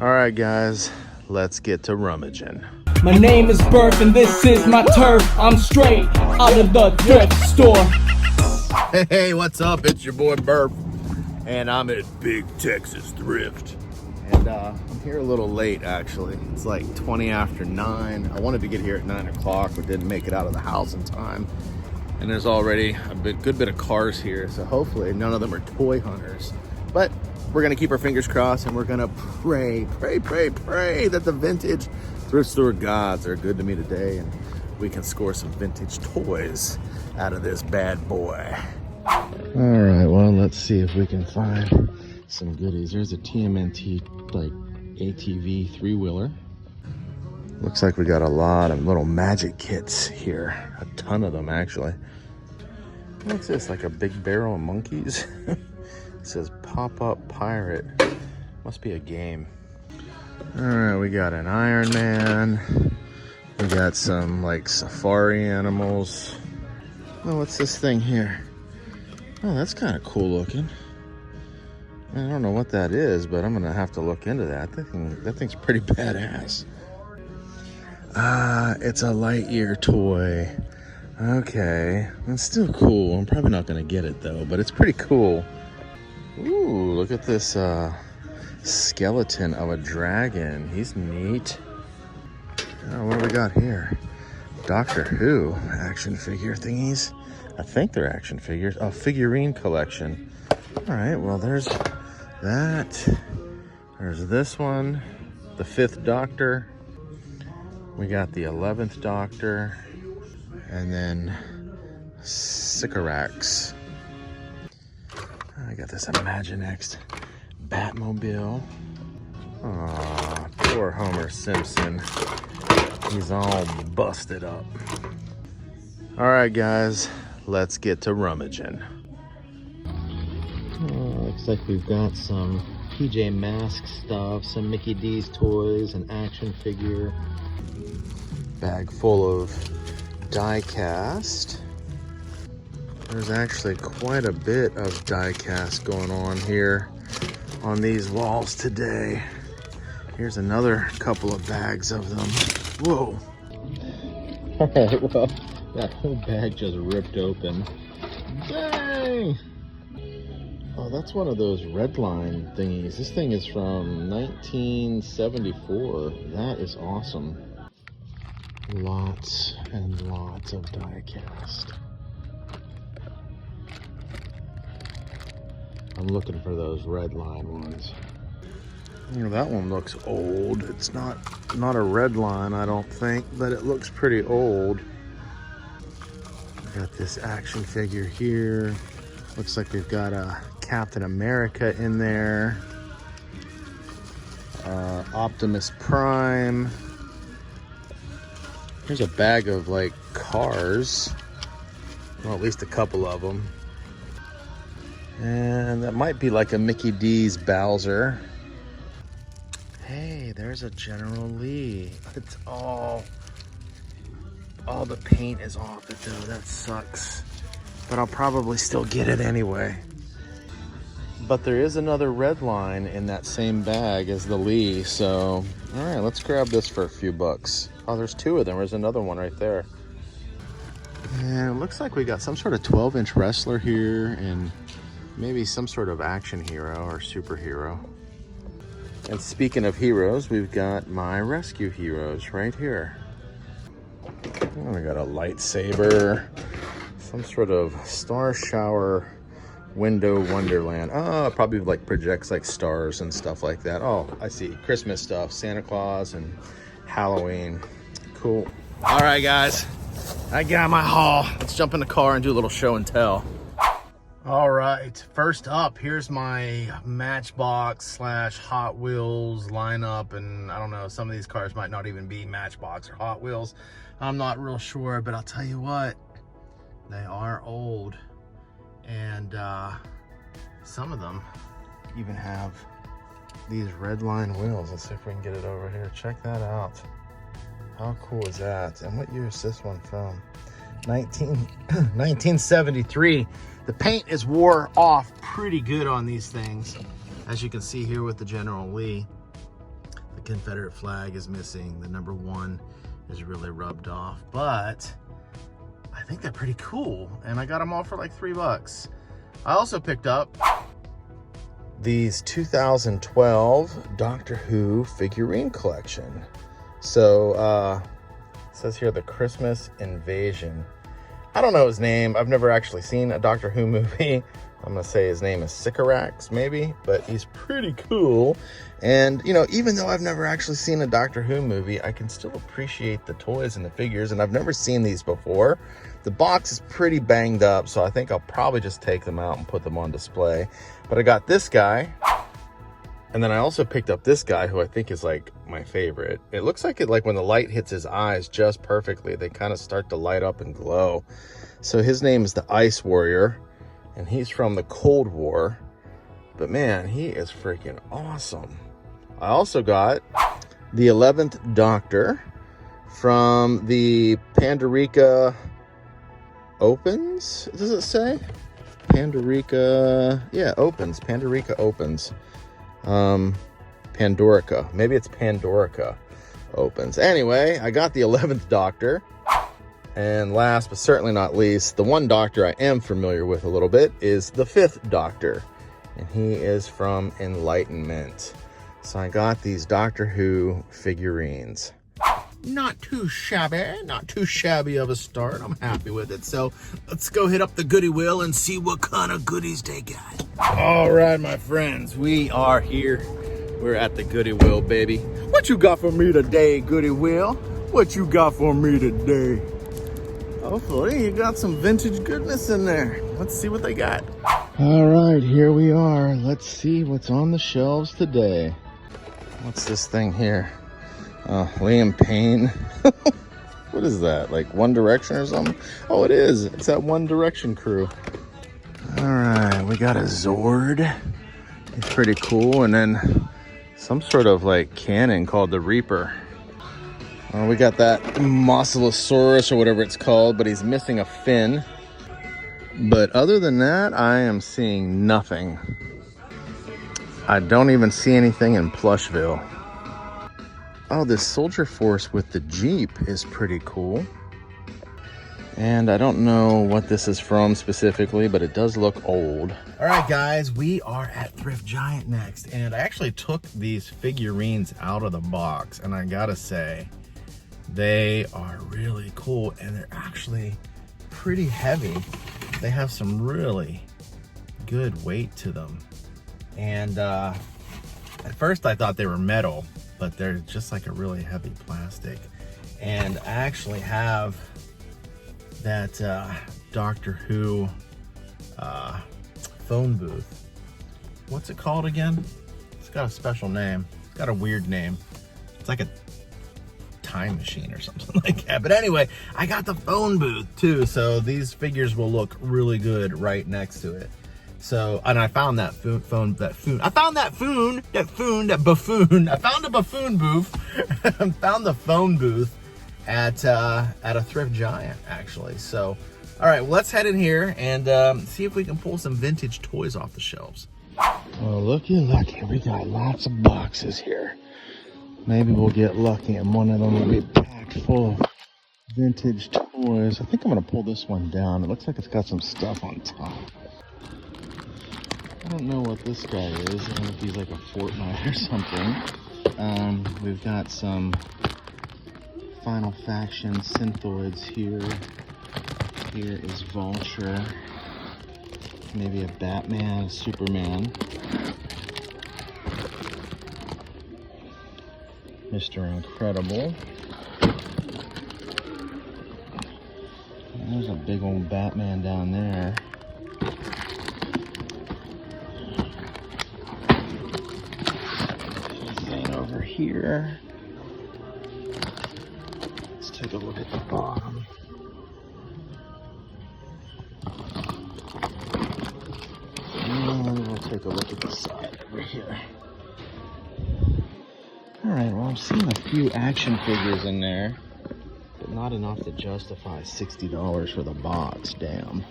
All right, guys, let's get to rummaging. My name is Burf and this is my turf. I'm straight out of the thrift store. Hey, what's up? It's your boy Burf, and I'm at Big Texas Thrift. And I'm here a little late, actually. It's like 20 after 9. I wanted to get here at 9 o'clock, but didn't make it out of the house in time. And there's already a good bit of cars here, so hopefully none of them are toy hunters. But we're gonna keep our fingers crossed, and we're gonna pray that the vintage thrift store gods are good to me today, and we can score some vintage toys out of this bad boy. All right, well, let's see if we can find some goodies. There's a TMNT like ATV 3-wheeler. Looks like we got a lot of little magic kits here. A ton of them, actually. What's this, like a big barrel of monkeys? It says pop-up pirate. Must be a game. All right, we got an Iron Man. We got some like safari animals. Oh, what's this thing here? Oh, that's kind of cool looking. I don't know what that is, but I'm gonna have to look into that. That thing's pretty badass. It's a Lightyear toy. Okay, that's still cool. I'm probably not gonna get it though, but it's pretty cool. Ooh, look at this skeleton of a dragon. He's neat. Oh, what do we got here? Doctor Who action figure thingies. I think they're action figures. Oh, figurine collection. All right, well, there's that. There's this one, the 5th Doctor. We got the 11th Doctor, and then Sycorax. I got this Imaginext Batmobile. Aw, poor Homer Simpson. He's all busted up. All right, guys, let's get to rummaging. Looks like we've got some PJ Masks stuff, some Mickey D's toys, an action figure, bag full of die cast. There's actually quite a bit of die cast going on here on these walls today. Here's another couple of bags of them. Whoa. All right, well, that whole bag just ripped open. Dang! Oh, that's one of those red line thingies. This thing is from 1974. That is awesome. Lots and lots of die cast. I'm looking for those red line ones. You know, that one looks old. It's not a red line, I don't think, but it looks pretty old. Got this action figure here. Looks like we've got a Captain America in there. Optimus Prime. Here's a bag of like cars. Well, at least a couple of them. And that might be like a Mickey D's Bowser. Hey, there's a General Lee. It's all the paint is off it though. That sucks. But I'll probably still get it anyway. But there is another red line in that same bag as the Lee. So, all right, let's grab this for a few bucks. Oh, there's 2 of them. There's another one right there. And it looks like we got some sort of 12-inch wrestler here and maybe some sort of action hero or superhero. And speaking of heroes, we've got my rescue heroes right here. Oh, we got a lightsaber, some sort of star shower window wonderland. Oh, it probably like projects like stars and stuff like that. Oh, I see. Christmas stuff, Santa Claus and Halloween. Cool. All right, guys, I got my haul. Let's jump in the car and do a little show and tell. All right, first up, here's my Matchbox / Hot Wheels lineup. And I don't know, some of these cars might not even be Matchbox or Hot Wheels. I'm not real sure, but I'll tell you what, they are old. And some of them even have these red line wheels. Let's see if we can get it over here. Check that out. How cool is that? And what year is this one from? 1973. The paint is wore off pretty good on these things, as you can see here with the General Lee. Confederate flag is missing. The number 1 is really rubbed off, but I think they're pretty cool. And I got them all for like $3. I also picked up these 2012 Doctor Who figurine collection. So, it says here the Christmas Invasion. I don't know his name. I've never actually seen a Doctor Who movie. I'm gonna say his name is Sycorax, maybe, but he's pretty cool. And, you know, even though I've never actually seen a Doctor Who movie, I can still appreciate the toys and the figures, and I've never seen these before. The box is pretty banged up, so I think I'll probably just take them out and put them on display. But I got this guy, and then I also picked up this guy who I think is like my favorite. It looks like it, like when the light hits his eyes just perfectly, they kind of start to light up and glow. So his name is the Ice Warrior, and he's from the Cold War. But man, he is freaking awesome. I also got the 11th Doctor from the Pandorica Opens, does it say? Pandorica, yeah, Opens, Pandorica Opens. Pandorica, maybe it's Pandorica Opens. Anyway, I got the 11th Doctor. And last but certainly not least, the one Doctor I am familiar with a little bit is the 5th Doctor. And he is from Enlightenment. So I got these Doctor Who figurines. Not too shabby of a start. I'm happy with it. So let's go hit up the goodie wheel and see what kind of goodies they got. All right, my friends, we are here. We're at the goodie wheel, baby. What you got for me today, goodie wheel? What you got for me today? Hopefully you got some vintage goodness in there. Let's see what they got. All right, here we are. Let's see what's on the shelves today. What's this thing here? Liam Payne. What is that? Like One Direction or something? Oh, it is. It's that One Direction crew. All right, we got a Zord. It's pretty cool. And then some sort of like cannon called the Reaper. We got that Mosasaurus or whatever it's called, but he's missing a fin. But other than that, I am seeing nothing. I don't even see anything in Plushville. Oh, this Soldier Force with the Jeep is pretty cool. And I don't know what this is from specifically, but it does look old. All right, guys, we are at Thrift Giant next. And I actually took these figurines out of the box, and I gotta say, they are really cool, and they're actually pretty heavy. They have some really good weight to them. And at first I thought they were metal, but they're just like a really heavy plastic. And I actually have that Doctor Who phone booth. What's it called again? It's got a special name. It's got a weird name. It's like a time machine or something like that. But anyway, I got the phone booth too, so these figures will look really good right next to it. So, and I found that buffoon. I found a buffoon booth. Found the phone booth at a Thrift Giant, actually. So, all right, well, let's head in here and see if we can pull some vintage toys off the shelves. Oh, looky, we got lots of boxes here. Maybe we'll get lucky and one of them will be packed full of vintage toys. I think I'm gonna pull this one down. It looks like it's got some stuff on top. I don't know what this guy is. I don't know if he's like a Fortnite or something. We've got some Final Faction Synthoids here. Here is Vulture. Maybe a Batman, a Superman. Mr. Incredible. There's a big old Batman down there. Thing over here. Let's take a look at the bottom. And we'll take a look at the side over here. Alright, well, I'm seeing a few action figures in there, but not enough to justify $60 for the box, damn.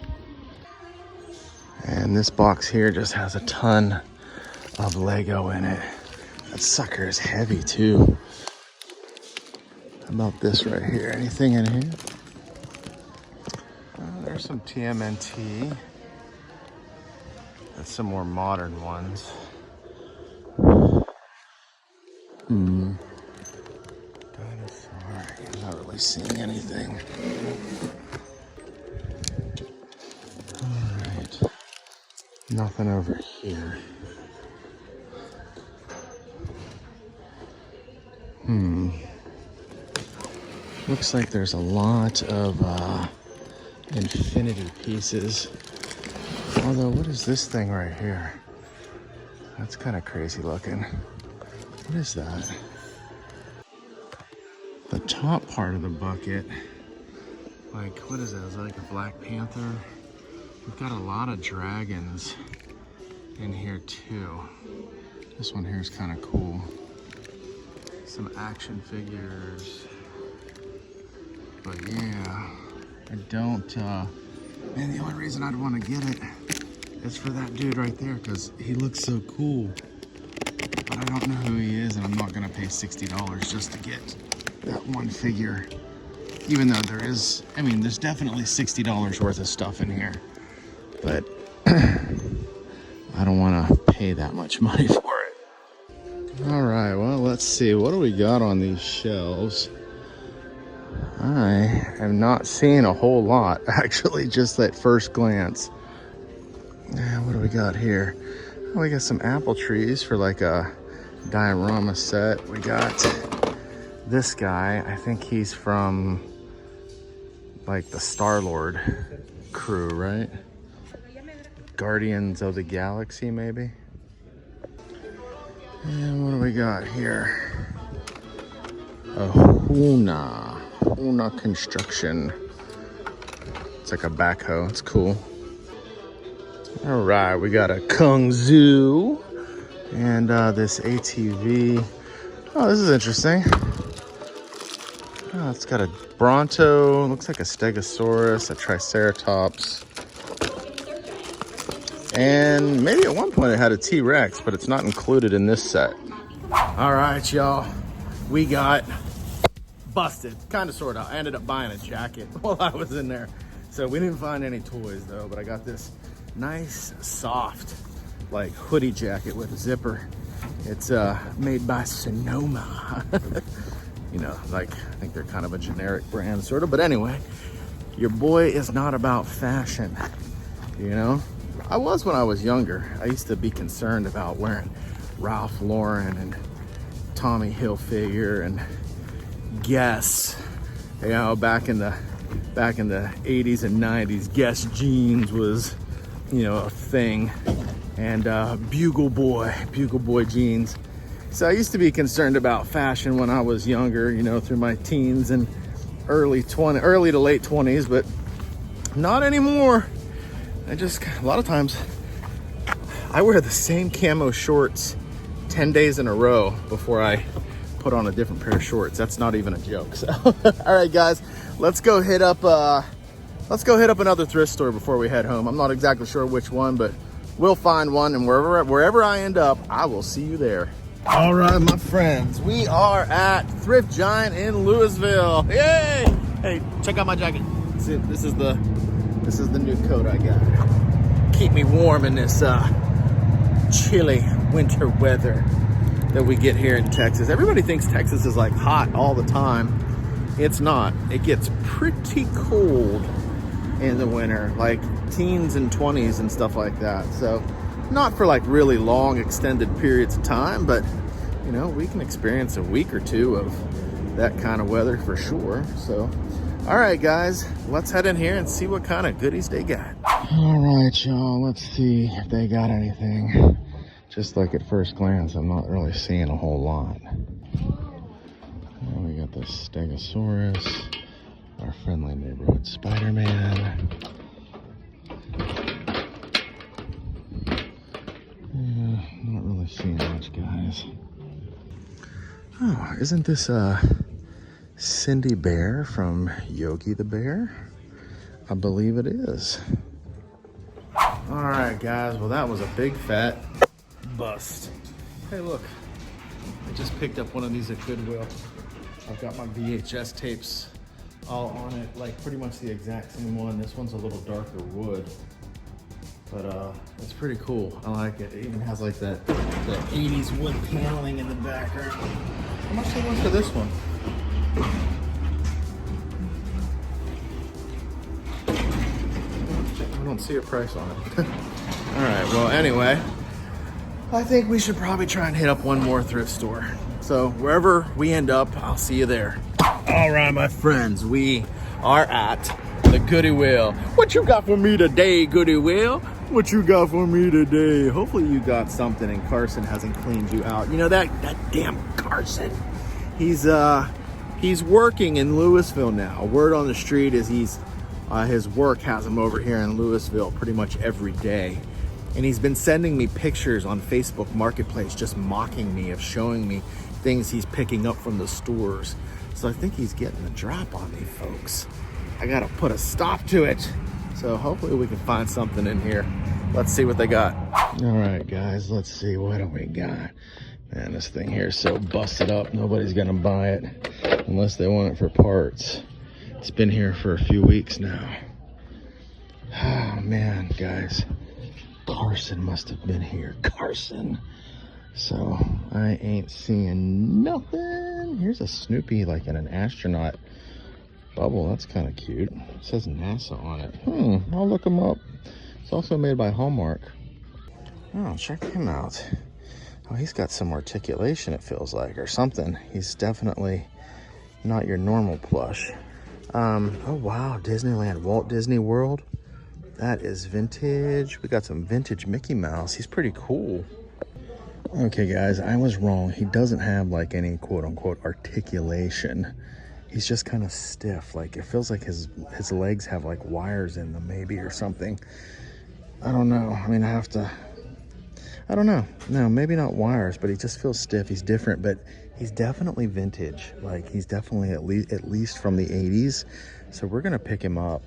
And this box here just has a ton of Lego in it. That sucker is heavy too. How about this right here? Anything in here? There's some TMNT. And some more modern ones. Dinosaur. I'm not really seeing anything. Alright. Nothing over here. Looks like there's a lot of infinity pieces. Although, what is this thing right here? That's kind of crazy looking. What is that? The top part of the bucket, like, what is that? Is that like a Black Panther? We've got a lot of dragons in here too. This one here is kind of cool. Some action figures. But yeah, I don't, man, the only reason I'd want to get it is for that dude right there, because he looks so cool. But I don't know who he is, and I'm not gonna pay $60 just to get that one figure. Even though there is, I mean, there's definitely $60 worth of stuff in here. But I don't wanna pay that much money for it. All right, well, let's see. What do we got on these shelves? I am not seeing a whole lot, actually, just at first glance. What do we got here? Oh, we got some apple trees for like a diorama set. We got this guy. I think he's from like the Star-Lord crew, right? Guardians of the Galaxy, maybe? And what do we got here? A Huna construction. It's like a backhoe. It's cool. All right, we got a Kung Zoo and this ATV. Oh, this is interesting. Oh, it's got a Bronto. Looks like a Stegosaurus, a Triceratops, and maybe at one point it had a T-Rex, but it's not included in this set. All right, y'all. We got busted, kind of, sort of. I ended up buying a jacket while I was in there. So we didn't find any toys though, but I got this nice, soft, like hoodie jacket with a zipper. It's made by Sonoma. You know, like, I think they're kind of a generic brand, sort of. But anyway, your boy is not about fashion, you know? I was when I was younger. I used to be concerned about wearing Ralph Lauren and Tommy Hilfiger and Guess. You know, back in the 80s and 90s, Guess jeans was, you know, a thing. And Bugle Boy jeans. So I used to be concerned about fashion when I was younger, you know, through my teens and early to late 20s, but not anymore. A lot of times I wear the same camo shorts 10 days in a row before I put on a different pair of shorts. That's not even a joke. So, all right, guys, let's go hit up another thrift store before we head home. I'm not exactly sure which one, but we'll find one, and wherever I end up, I will see you there. All right, my friends, we are at Thrift Giant in Louisville. Yay! Hey, check out my jacket. See, this is the new coat I got. Keep me warm in this chilly winter weather that we get here in Texas. Everybody thinks Texas is like hot all the time. It's not. It gets pretty cold in the winter, like teens and 20s and stuff like that. So not for like really long extended periods of time, but you know, we can experience a week or two of that kind of weather for sure. So all right, guys, let's head in here and see what kind of goodies they got. All right, y'all, let's see if they got anything. Just like at first glance, I'm not really seeing a whole lot. We got the Stegosaurus, our friendly neighborhood Spider-Man. Yeah, not really seeing much, guys. Oh, isn't this Cindy Bear from Yogi the Bear? I believe it is. All right, guys, well, that was a big fat bust. Hey, look, Just picked up one of these at Goodwill. I've got my VHS tapes all on it, like pretty much the exact same one. This one's a little darker wood, but it's pretty cool. I like it. It even has like that 80s wood paneling in the background. How much they want for this one? I don't see a price on it. All right, well, anyway, I think we should probably try and hit up one more thrift store. So wherever we end up, I'll see you there. All right, my friends, we are at the Goooooooo. What you got for me today, Goooooooo? What you got for me today? Hopefully you got something and Carson hasn't cleaned you out. You know, that damn Carson. He's working in Louisville now. Word on the street is his work has him over here in Louisville pretty much every day. And he's been sending me pictures on Facebook Marketplace, just mocking me of showing me things he's picking up from the stores. So I think he's getting the drop on me, folks. I gotta put a stop to it. So hopefully we can find something in here. Let's see what they got. All right, guys, let's see, what do we got? Man, this thing here is so busted up, nobody's gonna buy it unless they want it for parts. It's been here for a few weeks now. Oh man, guys. Carson must have been here. Carson. So I ain't seeing nothing. Here's a Snoopy like in an astronaut bubble. That's kind of cute. It says NASA on it. I'll look him up. It's also made by Hallmark. Oh, check him out. Oh, he's got some articulation, it feels like, or something. He's definitely not your normal plush. Oh wow, Disneyland, Walt Disney World. That is vintage. We got some vintage Mickey Mouse. He's pretty cool. Okay, guys, I was wrong. He doesn't have like any quote unquote articulation. He's just kind of stiff. Like it feels like his legs have like wires in them maybe or something. I don't know. I mean, I don't know. No, maybe not wires, but he just feels stiff. He's different, but he's definitely vintage. Like he's definitely at least from the 80s. So we're gonna pick him up.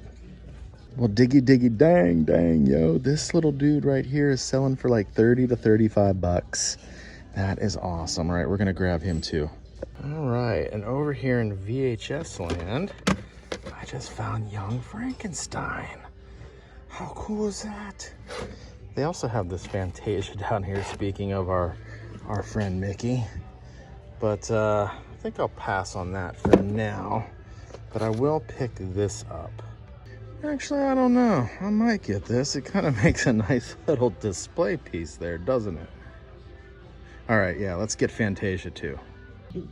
Well, diggy dang, yo. This little dude right here is selling for like 30 to 35 bucks. That is awesome. All right, we're gonna grab him too. All right, and over here in VHS land, I just found Young Frankenstein. How cool is that? They also have this Fantasia down here, speaking of our friend Mickey. But I think I'll pass on that for now. But I will pick this up. Actually, I don't know. I might get this. It kind of makes a nice little display piece there, doesn't it? All right, yeah, let's get Fantasia too.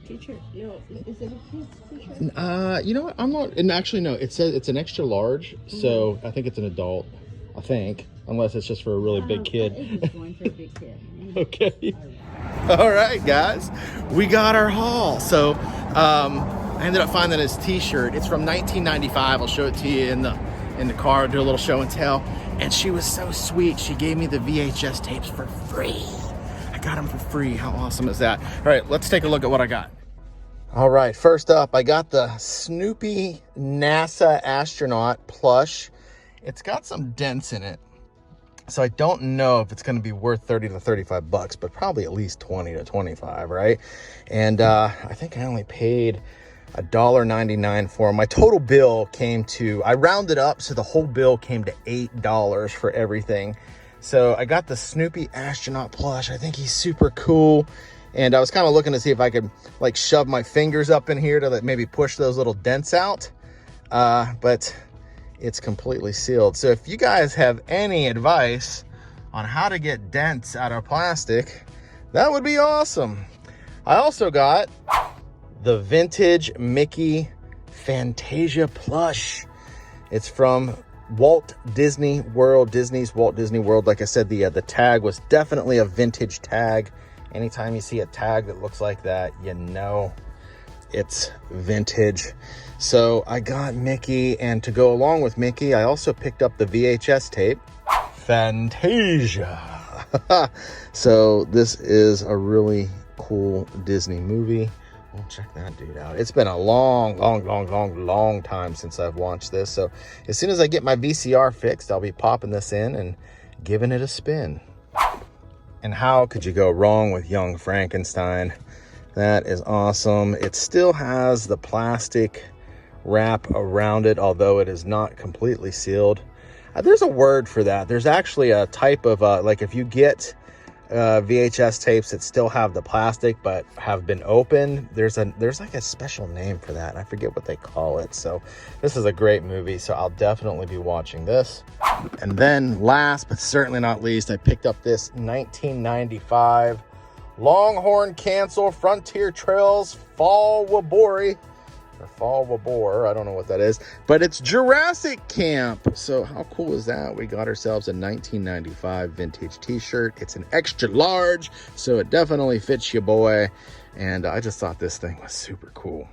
Teacher, no, is it a kid's teacher? You know what? I'm not, and actually no, it says it's an extra large, so I think it's an adult. I think, unless it's just for a really big kid. It's going for a big kid. Okay. All right, guys, we got our haul. So I ended up finding this t-shirt. It's from 1995. I'll show it to you in the car, do a little show and tell. And she was so sweet. She gave me the VHS tapes for free. I got them for free. How awesome is that? All right, let's take a look at what I got. All right, first up, I got the Snoopy NASA astronaut plush. It's got some dents in it. So I don't know if it's going to be worth 30 to 35 bucks, but probably at least 20 to 25, right? And I think I only paid $1.99 for them. My total bill came to, I rounded up, so the whole bill came to $8 for everything. So I got the Snoopy astronaut plush. I think he's super cool. And I was kind of looking to see if I could like shove my fingers up in here to maybe push those little dents out. But it's completely sealed. So if you guys have any advice on how to get dents out of plastic, that would be awesome. I also got the vintage Mickey Fantasia plush. It's from Walt Disney World, Disney's Walt Disney World. Like I said, the tag was definitely a vintage tag. Anytime you see a tag that looks like that, you know it's vintage. So I got Mickey, and to go along with Mickey, I also picked up the VHS tape, Fantasia. So this is a really cool Disney movie. Well, check that dude out. It's been a long time since I've watched this. So as soon as I get my VCR fixed, I'll be popping this in and giving it a spin. And how could you go wrong with Young Frankenstein? That is awesome. It still has the plastic wrap around it, although it is not completely sealed. There's a word for that. There's actually a type of like if you get VHS tapes that still have the plastic but have been opened, there's like a special name for that. I forget what they call it. So this is a great movie, so I'll definitely be watching this. And then last but certainly not least, I picked up this 1995 Longhorn Cancel Frontier Trails Fall Wabori, or Fall Wabor, I don't know what that is, but it's Jurassic Camp. So how cool is that? We got ourselves a 1995 vintage t-shirt. It's an extra large, so it definitely fits you, boy. And I just thought this thing was super cool.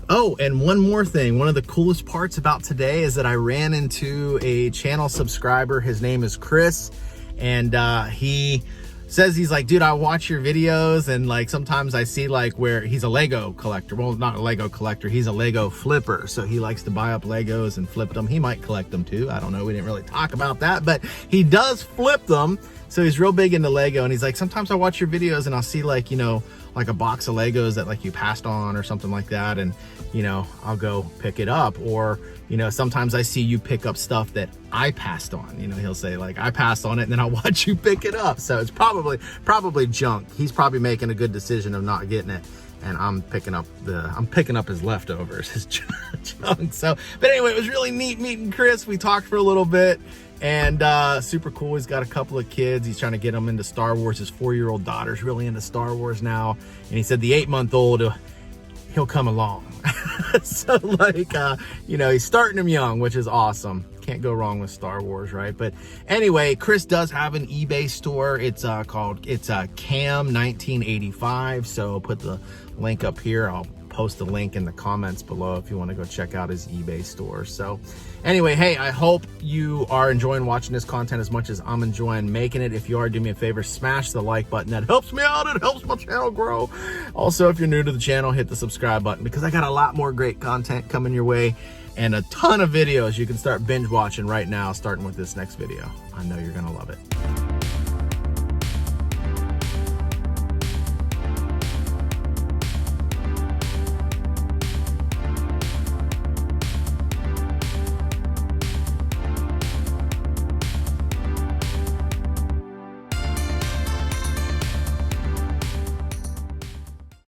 Oh, and one more thing. One of the coolest parts about today is that I ran into a channel subscriber. His name is Chris, and he says, he's like, dude, I watch your videos, and like sometimes I see like where he's a Lego collector. Well, not a Lego collector, he's a Lego flipper. So he likes to buy up Legos and flip them. He might collect them too. I don't know. We didn't really talk about that, but he does flip them. So he's real big into Lego, and he's like, sometimes I watch your videos and I'll see like, you know, like a box of Legos that like you passed on or something like that, and you know, I'll go pick it up. Or you know, sometimes I see you pick up stuff that I passed on. You know, he'll say like, I passed on it, and then I'll watch you pick it up. So it's probably junk. He's probably making a good decision of not getting it, and I'm picking up his leftovers, his junk. So, but anyway, it was really neat meeting Chris. We talked for a little bit, and super cool. He's got a couple of kids. He's trying to get them into Star Wars. His 4-year-old daughter's really into Star Wars now, and he said the 8-month-old, he'll come along. So like, you know, he's starting him young, which is awesome. Can't go wrong with Star Wars, right? But anyway, Chris does have an eBay store. It's called Cam 1985. So I'll put the link up here. I'll post the link in the comments below if you want to go check out his eBay store. So anyway, hey, I hope you are enjoying watching this content as much as I'm enjoying making it. If you are, do me a favor, smash the like button. That helps me out. It helps my channel grow. Also, if you're new to the channel, hit the subscribe button, because I got a lot more great content coming your way and a ton of videos you can start binge watching right now, starting with this next video. I know you're gonna love it.